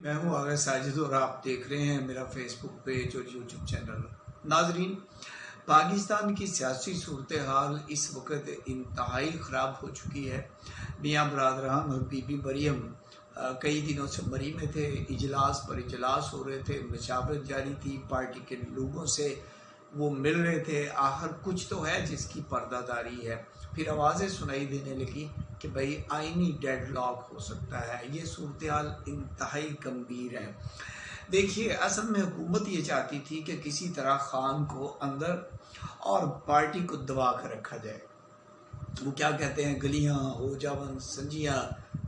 میں ہوں آغا ساجد اور آپ دیکھ رہے ہیں میرا فیس بک پیج اور یوٹیوب چینل۔ ناظرین، پاکستان کی سیاسی صورتحال اس وقت انتہائی خراب ہو چکی ہے۔ میاں برادران اور بی بی مریم کئی دنوں سے مری میں تھے، اجلاس پر اجلاس ہو رہے تھے، مشاورت جاری تھی، پارٹی کے لوگوں سے وہ مل رہے تھے، آخر کچھ تو ہے جس کی پردہ داری ہے۔ پھر آوازیں سنائی دینے لگی کہ بھئی آئینی ڈیڈ لاک ہو سکتا ہے۔ یہ صورتحال انتہائی گمبھیر ہے۔ دیکھیے، اصل میں حکومت یہ چاہتی تھی کہ کسی طرح خان کو اندر اور پارٹی کو دبا کر رکھا جائے۔ وہ کیا کہتے ہیں، گلیاں ہو جاون سنجیاں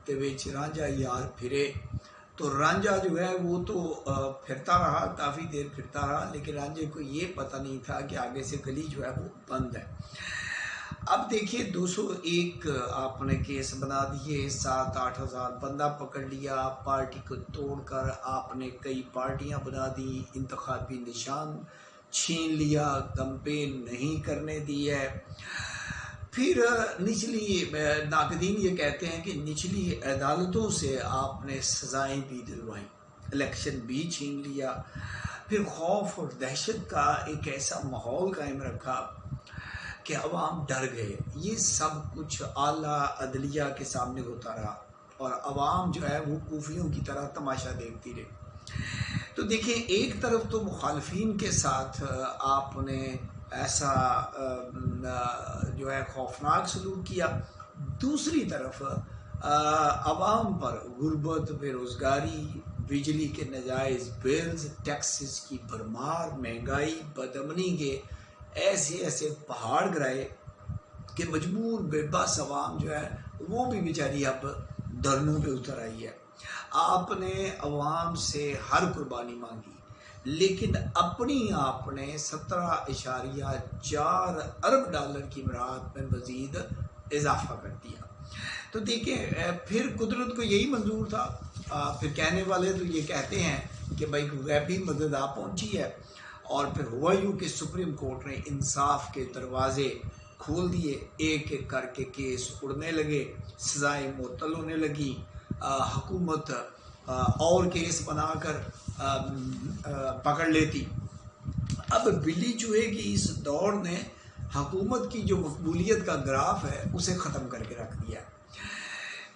تے وچ رانجھا یار پھرے۔ تو رانجھا جو ہے وہ تو پھرتا رہا، کافی دیر پھرتا رہا، لیکن رانجھے کو یہ پتہ نہیں تھا کہ آگے سے گلی جو ہے وہ بند ہے۔ اب دیکھیے، 201 آپ نے کیس بنا دیے، 7-8 ہزار بندہ پکڑ لیا، پارٹی کو توڑ کر آپ نے کئی پارٹیاں بنا دی، انتخابی نشان چھین لیا، کمپین نہیں کرنے دی ہے۔ پھر نچلی ناقدین یہ کہتے ہیں کہ نچلی عدالتوں سے آپ نے سزائیں بھی دلوائیں، الیکشن بھی چھین لیا، پھر خوف اور دہشت کا ایک ایسا ماحول قائم رکھا کہ عوام ڈر گئے۔ یہ سب کچھ اعلیٰ عدلیہ کے سامنے ہوتا رہا اور عوام جو ہے وہ کوفیوں کی طرح تماشا دیکھتی رہی۔ تو دیکھیں، ایک طرف تو مخالفین کے ساتھ آپ نے ایسا جو ہے خوفناک سلوک کیا، دوسری طرف عوام پر غربت، بے روزگاری، بجلی کے ناجائز بلز، ٹیکسز کی بھرمار، مہنگائی، بدامنی کے ایسے پہاڑ گرائے کہ مجبور بے بس عوام جو ہے وہ بھی بیچاری اب دھرنوں پہ اتر آئی ہے۔ آپ نے عوام سے ہر قربانی مانگی، لیکن اپنی آپ نے 17.4 ارب ڈالر کی مراعات میں مزید اضافہ کر دیا۔ تو دیکھیں، پھر قدرت کو یہی منظور تھا۔ پھر کہنے والے تو یہ کہتے ہیں کہ بھائی غیبی مدد آ پہنچی ہے، اور پھر ہوا یوں کہ سپریم کورٹ نے انصاف کے دروازے کھول دیے، ایک ایک کر کے کیس اڑنے لگے، سزائیں معطل ہونے لگی، حکومت اور کیس بنا کر پکڑ لیتی۔ اب بلی چوہے کی اس دوڑ نے حکومت کی جو مقبولیت کا گراف ہے اسے ختم کر کے رکھ دیا۔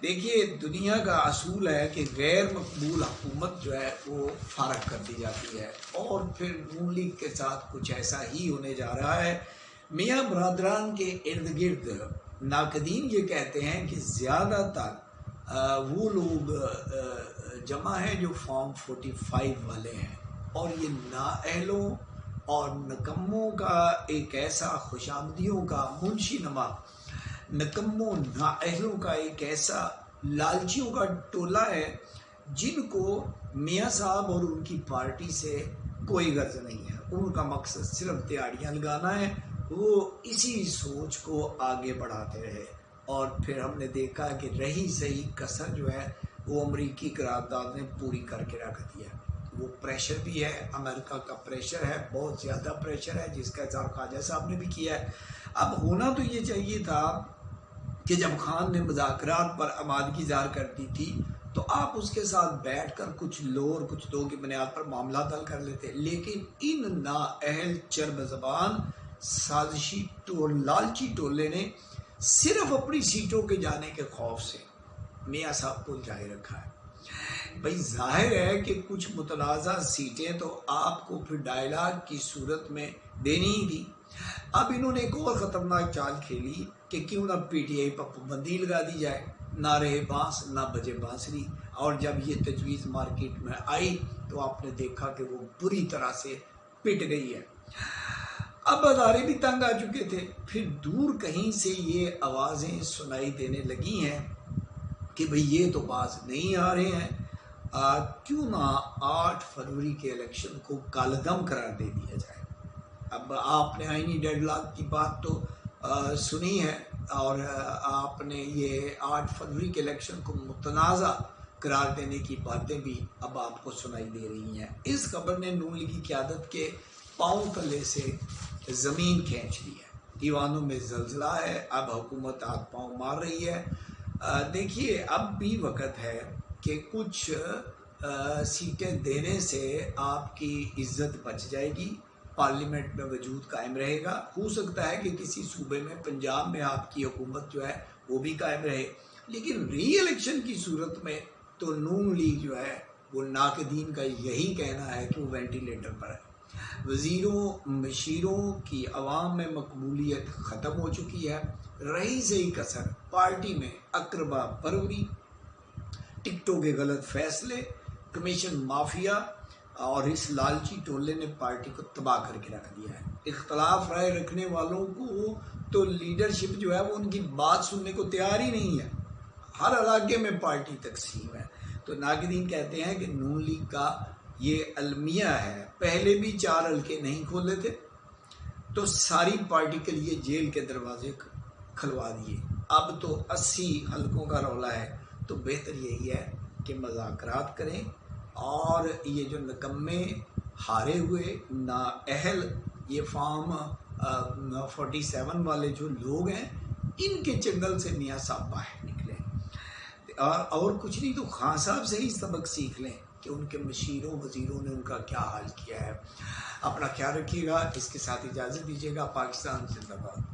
دیکھیے، دنیا کا اصول ہے کہ غیر مقبول حکومت جو ہے وہ فارغ کر دی جاتی ہے، اور پھر نون لیگ کے ساتھ کچھ ایسا ہی ہونے جا رہا ہے۔ میاں برادران کے ارد گرد ناقدین یہ کہتے ہیں کہ زیادہ تر وہ لوگ جمع ہیں جو فارم 45 والے ہیں، اور یہ نااہلوں اور نکموں کا ایک ایسا خوش آمدیوں کا منشی نما، نکموں نااہلوں کا ایک ایسا لالچیوں کا ٹولہ ہے جن کو میاں صاحب اور ان کی پارٹی سے کوئی غرض نہیں ہے۔ ان کا مقصد صرف دیہڑیاں لگانا ہے۔ وہ اسی سوچ کو آگے بڑھاتے رہے، اور پھر ہم نے دیکھا کہ رہی صحیح کسر جو ہے وہ امریکی قرارداد نے پوری کر کے رکھ دیا۔ وہ پریشر بھی ہے، امریکہ کا پریشر ہے، بہت زیادہ پریشر ہے، جس کا اظہار خواجہ صاحب نے بھی کیا ہے۔ اب ہونا تو یہ چاہیے تھا کہ جب خان نے مذاکرات پر آمادگی ظاہر کر دی تھی تو آپ اس کے ساتھ بیٹھ کر کچھ لو اور کچھ دو کی بنیاد پر معاملات حل کر لیتے، لیکن ان نااہل چرب زبان سازشی لالچی ٹولے نے صرف اپنی سیٹوں کے جانے کے خوف سے میاں صاحب کو جائے رکھا ہے۔ بھئی ظاہر ہے کہ کچھ متنازع سیٹیں تو آپ کو پھر ڈائلاگ کی صورت میں دینی ہی تھی۔ اب انہوں نے ایک اور خطرناک چال کھیلی کہ کیوں نہ پی ٹی آئی پر پابندی لگا دی جائے، نہ رہے بانس نہ بجے بانسری۔ اور جب یہ تجویز مارکیٹ میں آئی تو آپ نے دیکھا کہ وہ بری طرح سے پٹ گئی ہے۔ اب ادارے بھی تنگ آ چکے تھے۔ پھر دور کہیں سے یہ آوازیں سنائی دینے لگی ہیں کہ بھئی یہ تو باز نہیں آ رہے ہیں، کیوں نہ 8 فروری کے الیکشن کو کالعدم قرار دے دیا جائے۔ اب آپ نے آئینی ڈیڈ لاک کی بات تو سنی ہے، اور آپ نے یہ 8 فروری کے الیکشن کو متنازع قرار دینے کی باتیں بھی اب آپ کو سنائی دے رہی ہیں۔ اس خبر نے نون لیگی قیادت کے پاؤں تلے سے زمین کھینچ لی ہے، دیوانوں میں زلزلہ ہے، اب حکومت ہاتھ پاؤں مار رہی ہے۔ دیکھیے، اب بھی وقت ہے کہ کچھ سیٹیں دینے سے آپ کی عزت بچ جائے گی، پارلیمنٹ میں وجود قائم رہے گا، ہو سکتا ہے کہ کسی صوبے میں پنجاب میں آپ کی حکومت جو ہے وہ بھی قائم رہے، لیکن ری الیکشن کی صورت میں تو نون لیگ جو ہے وہ ناقدین کا یہی کہنا ہے کہ وہ وینٹیلیٹر پر ہے۔ وزیروں مشیروں کی عوام میں مقبولیت ختم ہو چکی ہے، رہی صحیح کسر پارٹی میں اقربا پروری، ٹکٹوں کے غلط فیصلے، کمیشن مافیا اور اس لالچی ٹولے نے پارٹی کو تباہ کر کے رکھ دیا ہے۔ اختلاف رائے رکھنے والوں کو تو لیڈرشپ جو ہے وہ ان کی بات سننے کو تیار ہی نہیں ہے، ہر علاقے میں پارٹی تقسیم ہے۔ تو ناقدین کہتے ہیں کہ نون لیگ کا یہ المیہ ہے، پہلے بھی 4 حلقے نہیں کھولے تھے تو ساری پارٹی کے لیے جیل کے دروازے کھلوا دیے، اب تو 80 حلقوں کا رولا ہے، تو بہتر یہی ہے کہ مذاکرات کریں اور یہ جو نکمے ہارے ہوئے نااہل یہ فارم 47 والے جو لوگ ہیں ان کے چنگل سے میاں صاحب باہر نکلیں اور کچھ نہیں تو خان صاحب سے ہی سبق سیکھ لیں کہ ان کے مشیروں وزیروں نے ان کا کیا حال کیا ہے۔ اپنا خیال رکھیے گا، اس کے ساتھ اجازت دیجیے گا۔ پاکستان زندہ باد۔